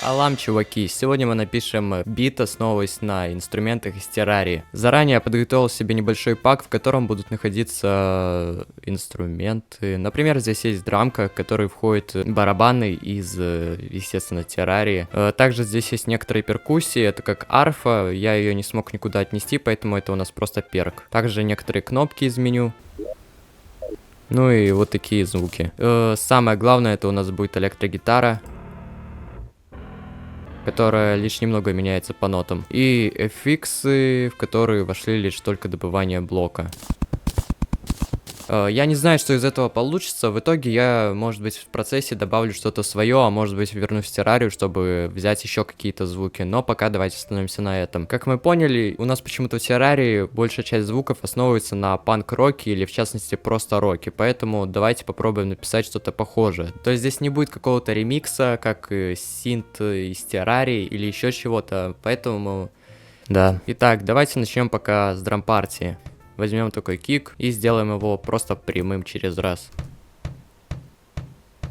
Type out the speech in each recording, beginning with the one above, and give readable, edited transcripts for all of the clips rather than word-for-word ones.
Алам, чуваки, сегодня мы напишем бит, основываясь на инструментах из террарии. Заранее я подготовил себе небольшой пак, в котором будут находиться инструменты. Например, здесь есть драмка, в который входит барабаны из, естественно, террарии. Также здесь есть некоторые перкуссии, это как арфа, я ее не смог никуда отнести, поэтому это у нас просто перк. Также некоторые кнопки из меню. Ну и вот такие звуки. Самое главное, это у нас будет электрогитара, которая лишь немного меняется по нотам. И FX, в которые вошли лишь только добывание блока. Я не знаю, что из этого получится. В итоге я, может быть, в процессе добавлю что-то свое, а может быть, вернусь в террарию, чтобы взять еще какие-то звуки. Но пока давайте остановимся на этом. Как мы поняли, у нас почему-то в террарии большая часть звуков основывается на панк-роке или, в частности, просто роке. Поэтому давайте попробуем написать что-то похожее. То есть здесь не будет какого-то ремикса, как синт из террарии или еще чего-то. Поэтому, да. Итак, давайте начнем пока с драм-партии. Возьмем такой кик и сделаем его просто прямым через раз.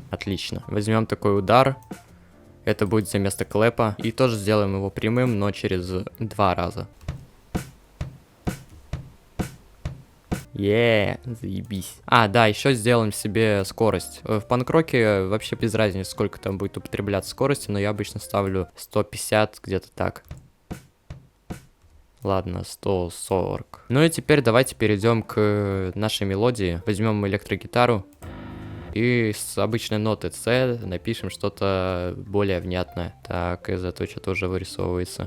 Отлично. Возьмем такой удар. Это будет за место клэпа. И тоже сделаем его прямым, но через 2 раза. Заебись. Да, еще сделаем себе скорость. В панк-роке вообще без разницы, сколько там будет употребляться скорости, но я обычно ставлю 150, где-то так. Ладно, 140. Ну и теперь давайте перейдем к нашей мелодии. Возьмем электрогитару и с обычной ноты С напишем что-то более внятное. Так, из этого что-то уже вырисовывается.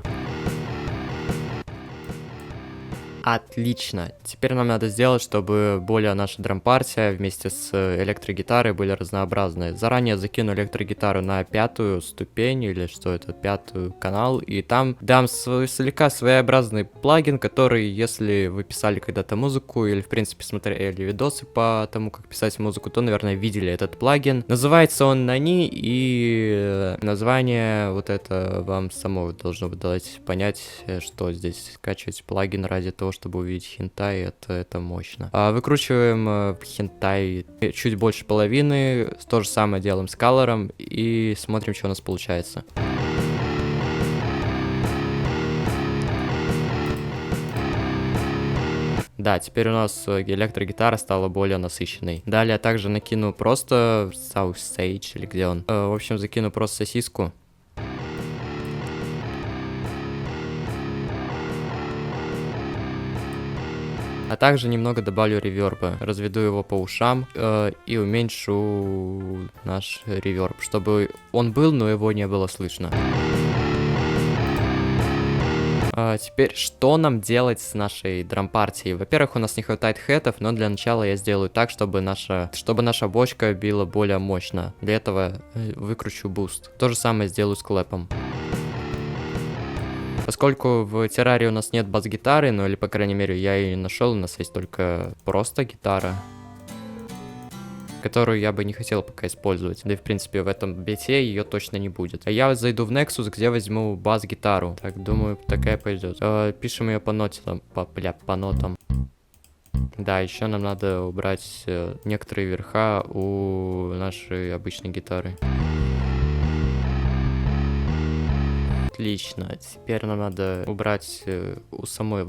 Отлично. Теперь нам надо сделать, чтобы более наша драм-партия вместе с электрогитарой были разнообразные. Заранее закину электрогитару на 5-ю ступень, или что это, 5-й канал, и там дам слегка своеобразный плагин, который, если вы писали когда-то музыку, или в принципе смотрели видосы по тому, как писать музыку, то, наверное, видели этот плагин. Называется он Nani, и название вот это вам само должно дать понять, что здесь скачивать плагин ради того, чтобы увидеть хентай, это мощно. Выкручиваем хентай чуть больше половины, то же самое делаем с колором и смотрим, что у нас получается. Да, теперь у нас электрогитара стала более насыщенной. Далее также накину просто South Sage, или где он. В общем, закину просто сосиску. А также немного добавлю реверба, разведу его по ушам и уменьшу наш реверб, чтобы он был, но его не было слышно. Теперь, что нам делать с нашей драм-партией? Во-первых, у нас не хватает хэтов, но для начала я сделаю так, чтобы наша бочка била более мощно. Для этого выкручу буст. То же самое сделаю с клэпом. Поскольку в террарии у нас нет бас-гитары, ну или по крайней мере я ее не нашел, у нас есть только просто гитара, которую я бы не хотел пока использовать. Да и в принципе в этом бите ее точно не будет. А я зайду в Nexus, где возьму бас-гитару. Так, думаю, такая пойдет. Пишем ее по нотам. По нотам. Да, еще нам надо убрать некоторые верха у нашей обычной гитары. Отлично. Теперь нам надо убрать у самой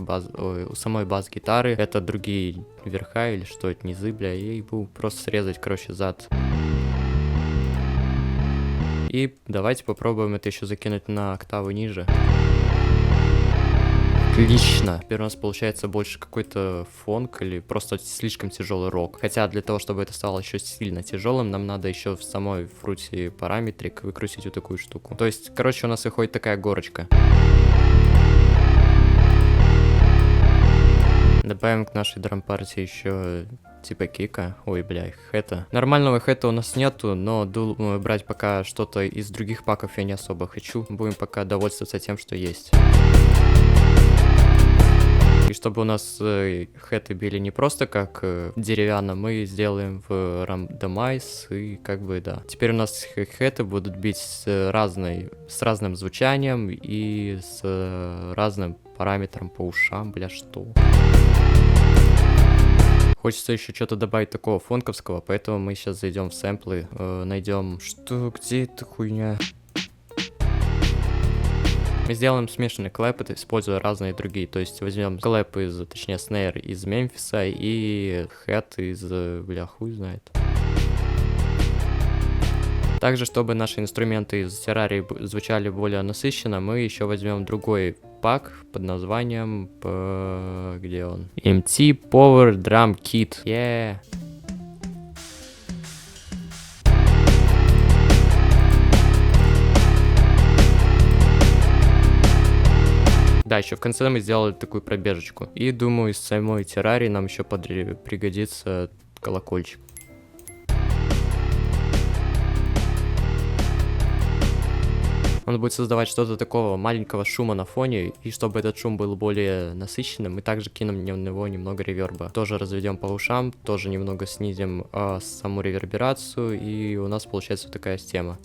бас-гитары. Это другие верха или что это, низы, бля. И просто срезать, короче, зад. И давайте попробуем это еще закинуть на октаву ниже. Отлично. Теперь у нас получается больше какой-то фонк или просто слишком тяжелый рок. Хотя для того, чтобы это стало еще сильно тяжелым, нам надо еще в самой фруте параметрик выкрутить вот такую штуку. То есть, короче, у нас выходит такая горочка. Добавим к нашей драм-партии еще типа кика. Ой, бля, хэта. Нормального хэта у нас нету, но думаю, брать пока что-то из других паков я не особо хочу. Будем пока довольствоваться тем, что есть. И чтобы у нас хэты били не просто как деревянно, мы сделаем в рандомайз, и как бы да. Теперь у нас хэты будут бить с разным звучанием и с разным параметром по ушам, бля, что? Хочется еще что-то добавить такого фонковского, поэтому мы сейчас зайдем в сэмплы, найдем, где эта хуйня? Мы сделаем смешанный клэп, это используя разные другие. То есть возьмем клэп точнее, снейр из Мемфиса и хэт из, бля, хуй знает. Также, чтобы наши инструменты из террарии звучали более насыщенно, мы еще возьмем другой пак под названием... Где он? MT Power Drum Kit. Yeah. Да, еще в конце мы сделали такую пробежечку. И думаю, из самой террарии нам еще пригодится колокольчик. Он будет создавать что-то такого маленького шума на фоне, и чтобы этот шум был более насыщенным, мы также кинем на него немного реверба. Тоже разведем по ушам, тоже немного снизим саму реверберацию, и у нас получается вот такая система.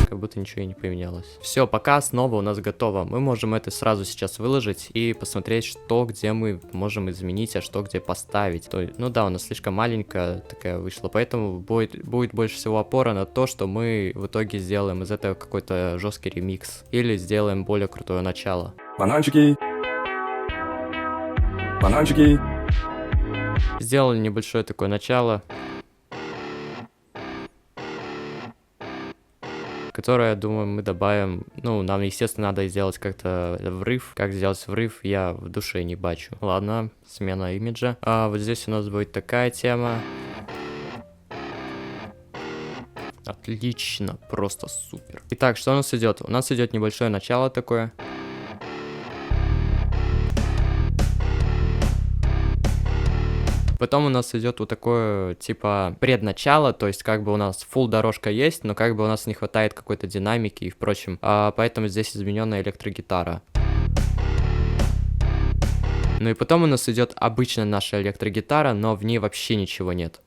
Как будто ничего и не поменялось. Все, пока основа у нас готова. Мы можем это сразу сейчас выложить и посмотреть, что где мы можем изменить, а что где поставить. Ну да, у нас слишком маленькая такая вышла, поэтому будет больше всего опора на то, что мы в итоге сделаем из этого какой-то жесткий ремикс. Или сделаем более крутое начало. Бананчики. Бананчики. Сделали небольшое такое начало, которое, я думаю, мы добавим. Ну, нам, естественно, надо сделать как-то врыв. Как сделать врыв, я в душе не бачу. Ладно, смена имиджа. А вот здесь у нас будет такая тема. Отлично, просто супер. Итак, что у нас идет? У нас идет небольшое начало такое. Потом у нас идет вот такое, типа, предначало, то есть как бы у нас full дорожка есть, но как бы у нас не хватает какой-то динамики и впрочем. Поэтому здесь измененная электрогитара. Ну и потом у нас идет обычная наша электрогитара, но в ней вообще ничего нет.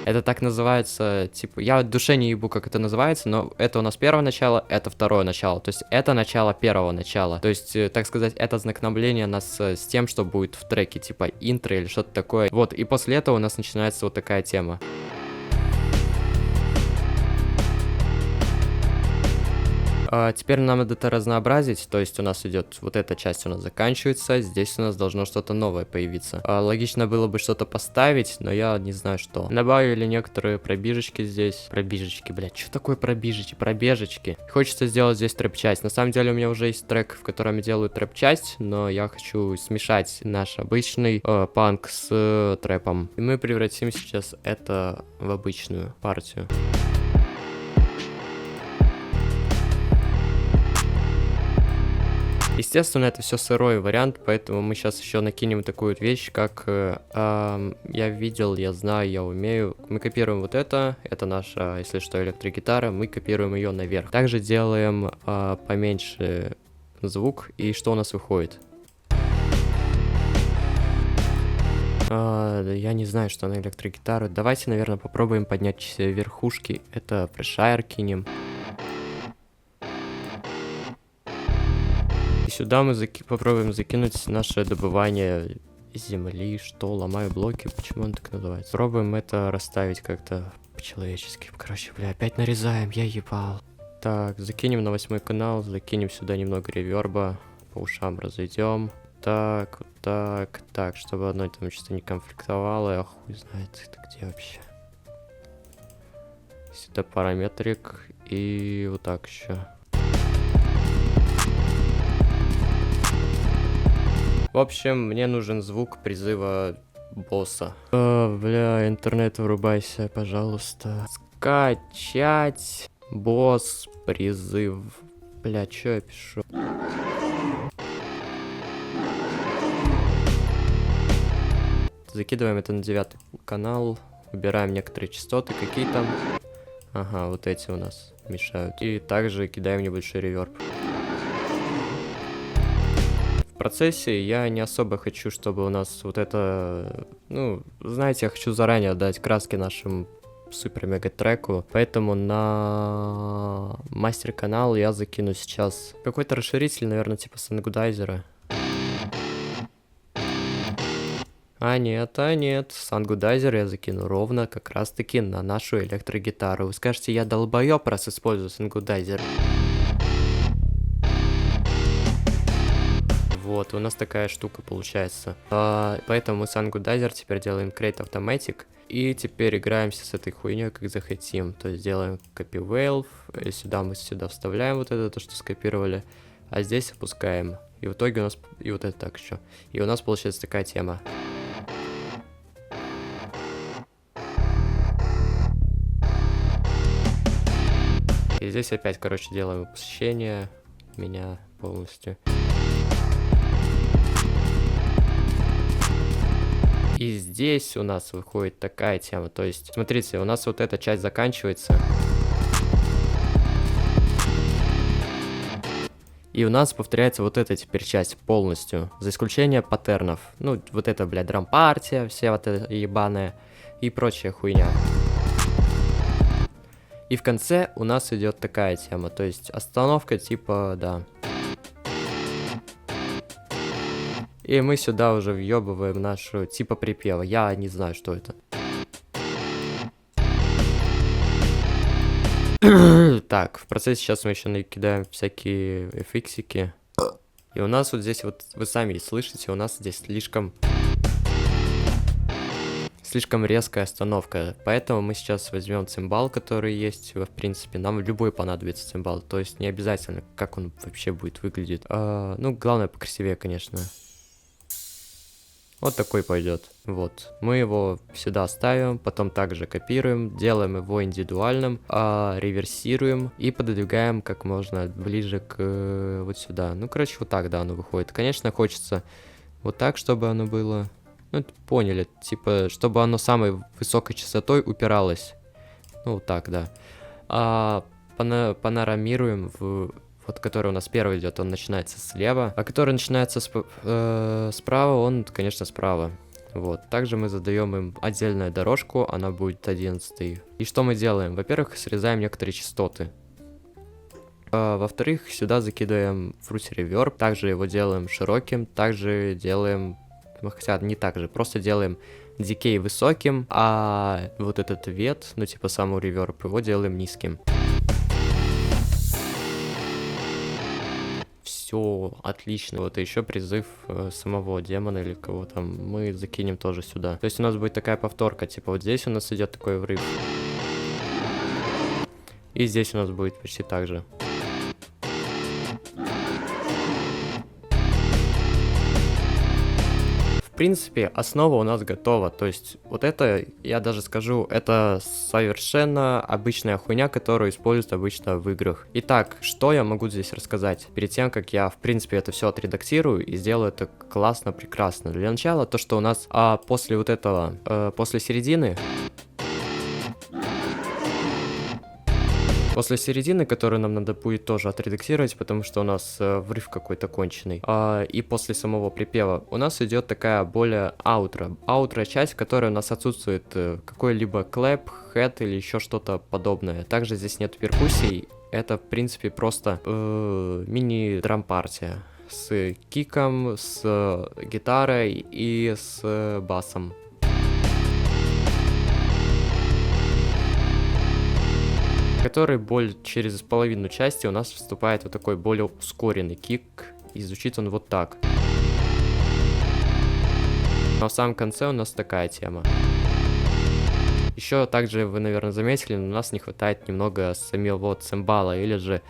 Это так называется, типа, я в душе не ебу, как это называется, но это у нас первое начало, это второе начало. То есть это начало первого начала. То есть, так сказать, это знакомление нас с тем, что будет в треке, типа интро или что-то такое. Вот, и после этого у нас начинается вот такая тема. Теперь нам надо это разнообразить, то есть у нас идет вот эта часть у нас заканчивается, здесь у нас должно что-то новое появиться. Логично было бы что-то поставить, но я не знаю что. Добавили некоторые пробежечки здесь. Пробежечки, блядь, что такое пробежечки? Пробежечки. Хочется сделать здесь трэп-часть. На самом деле у меня уже есть трек, в котором я делаю трэп-часть, но я хочу смешать наш обычный панк с трэпом. И мы превратим сейчас это в обычную партию. Естественно, это все сырой вариант, поэтому мы сейчас еще накинем такую вещь, как я видел, я знаю, я умею. Мы копируем вот это наша, если что, электрогитара, мы копируем ее наверх. Также делаем поменьше звук, и что у нас выходит? Я не знаю, что на электрогитару. Давайте, наверное, попробуем поднять верхушки. Это фрешайр кинем. И сюда мы попробуем закинуть наше добывание земли. Что? Ломаю блоки? Почему он так называется? Пробуем это расставить как-то по-человечески. Короче, бля, опять нарезаем, я ебал. Так, закинем на 8 канал, закинем сюда немного реверба. По ушам разведем. Так, вот так, так, чтобы одно там что-то не конфликтовало. Я хуй знает, это где вообще. Сюда параметрик и вот так еще. В общем, мне нужен звук призыва босса. Бля, интернет вырубайся, пожалуйста. Скачать босс призыв. Бля, что я пишу? Закидываем это на 9 канал. Выбираем некоторые частоты, какие там. Ага, вот эти у нас мешают. И также кидаем небольшой реверб. В процессе я не особо хочу, чтобы у нас вот это... Ну, знаете, я хочу заранее отдать краски нашему супер-мега-треку. Поэтому на мастер-канал я закину сейчас какой-то расширитель, наверное, типа сангудайзера. А нет, сангудайзер я закину ровно как раз таки на нашу электрогитару. Вы скажете, я долбоёб, раз использую сангудайзер. Вот, у нас такая штука получается. Поэтому мы сангудайзер теперь делаем create automatic. И теперь играемся с этой хуйней, как захотим. То есть делаем copy valve. И сюда мы вставляем вот это, то, что скопировали. А здесь опускаем. И в итоге у нас... И вот это так еще. И у нас получается такая тема. И здесь опять, короче, делаем посещение меня полностью. И здесь у нас выходит такая тема. То есть, смотрите, у нас вот эта часть заканчивается. И у нас повторяется вот эта теперь часть полностью. За исключением паттернов. Ну, вот это, блядь, драм-партия, вся вот эта ебаная. И прочая хуйня. И в конце у нас идет такая тема. То есть, остановка типа, да. И мы сюда уже въебываем нашу типа припева. Я не знаю, что это. Так, в процессе сейчас мы еще накидаем всякие эффиксики. И у нас вот здесь вот, вы сами слышите, у нас здесь слишком резкая остановка. Поэтому мы сейчас возьмем цимбал, который есть, в принципе. Нам любой понадобится цимбал. То есть не обязательно, как он вообще будет выглядеть. Ну, главное покрасивее, конечно. Вот такой пойдет. Вот. Мы его сюда ставим, потом также копируем, делаем его индивидуальным, реверсируем и пододвигаем как можно ближе к вот сюда. Ну, короче, вот так, да, оно выходит. Конечно, хочется вот так, чтобы оно было. Ну, поняли, типа, чтобы оно самой высокой частотой упиралось. Ну, вот так, да. Панорамируем в... Вот, который у нас первый идет, он начинается слева, а который начинается справа, он, конечно, справа. Вот. Также мы задаем им отдельную дорожку, она будет 11. И что мы делаем? Во-первых, срезаем некоторые частоты. Во-вторых, сюда закидываем Fruity Reverb, также его делаем широким, также делаем, хотя не так же, просто делаем decay высоким, а вот этот вет, ну типа саму реверб, его делаем низким. Все отлично. Вот и еще призыв самого демона или кого там мы закинем тоже сюда. То есть у нас будет такая повторка, типа вот здесь у нас идет такой врыв. И здесь у нас будет почти так же. В принципе, основа у нас готова. То есть вот это, я даже скажу, это совершенно обычная хуйня, которую используют обычно в играх. Итак, что я могу здесь рассказать? Перед тем, как я, в принципе, это все отредактирую и сделаю это классно, прекрасно. Для начала, то, что у нас после вот этого, после середины... После середины, которую нам надо будет тоже отредактировать, потому что у нас врыв какой-то конченый. И после самого припева у нас идет такая более аутро. Аутро часть, в которой у нас отсутствует какой-либо клэп, хэт или еще что-то подобное. Также здесь нет перкуссий. Это, в принципе, просто мини-драм-партия. С киком, с гитарой и с басом. Который через половину части у нас вступает вот такой более ускоренный кик, и звучит он вот так. Но в самом конце у нас такая тема. Еще также вы, наверное, заметили, но у нас не хватает немного самого цимбала или же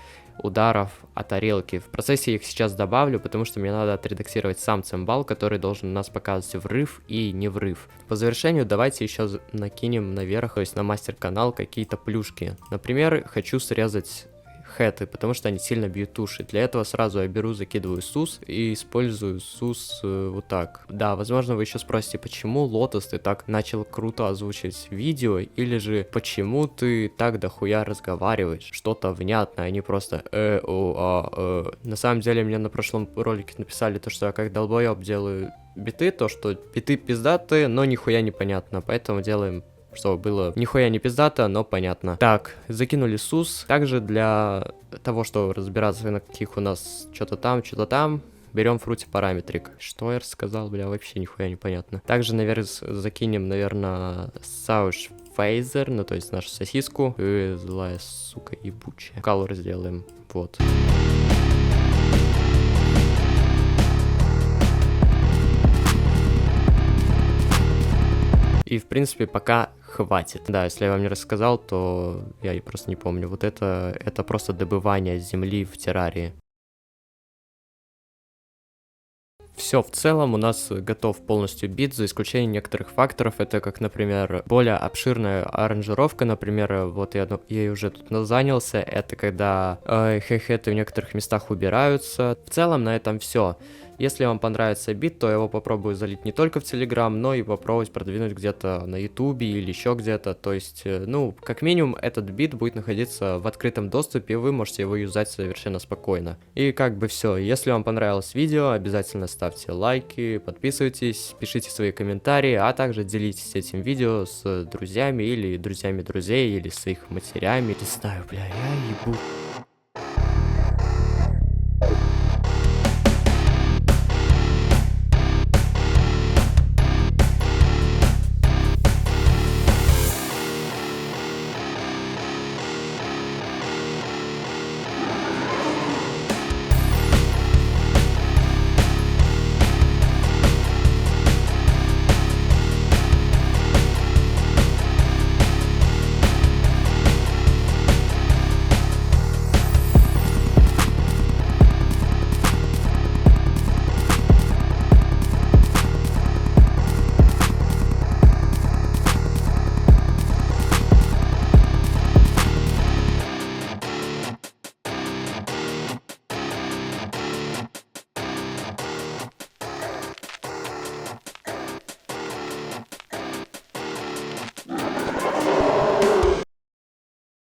ударов от тарелки. В процессе я их сейчас добавлю, потому что мне надо отредактировать сам цимбал, который должен у нас показывать врыв и не врыв. По завершению давайте еще накинем наверх, то есть на мастер-канал, какие-то плюшки. Например, хочу срезать хэты, потому что они сильно бьют уши. Для этого сразу я беру, закидываю сус и использую сус вот так. Да, возможно, вы еще спросите, почему Лотос ты так начал круто озвучивать видео, или же почему ты так дохуя разговариваешь, что-то внятное, а не просто На самом деле мне на прошлом ролике написали то, что я как долбоеб делаю биты, то что биты пиздатые, но нихуя не понятно, поэтому делаем, чтобы было нихуя не пиздато, но понятно. Так, закинули сус. Также для того, чтобы разбираться, на каких у нас что-то там, берем Fruity Parametric. Что я рассказал, бля, вообще нихуя непонятно. Также, наверное, закинем, наверное, Sauce Phaser, ну то есть нашу сосиску. И злая сука ебучая. Color сделаем, вот. И, в принципе, пока хватит. Да, если я вам не рассказал, то я и просто не помню. Вот это просто добывание земли в террарии. Все, в целом у нас готов полностью бит, за исключением некоторых факторов. Это как, например, более обширная аранжировка, например, вот я уже тут занялся. Это когда хай-хеты в некоторых местах убираются. В целом на этом все. Если вам понравится бит, то я его попробую залить не только в Telegram, но и попробовать продвинуть где-то на YouTube или еще где-то. То есть, ну, как минимум, этот бит будет находиться в открытом доступе, и вы можете его юзать совершенно спокойно. И как бы все. Если вам понравилось видео, обязательно ставьте лайки, подписывайтесь, пишите свои комментарии, а также делитесь этим видео с друзьями или друзьями друзей, или с их матерями. Не знаю, бля, я ебу.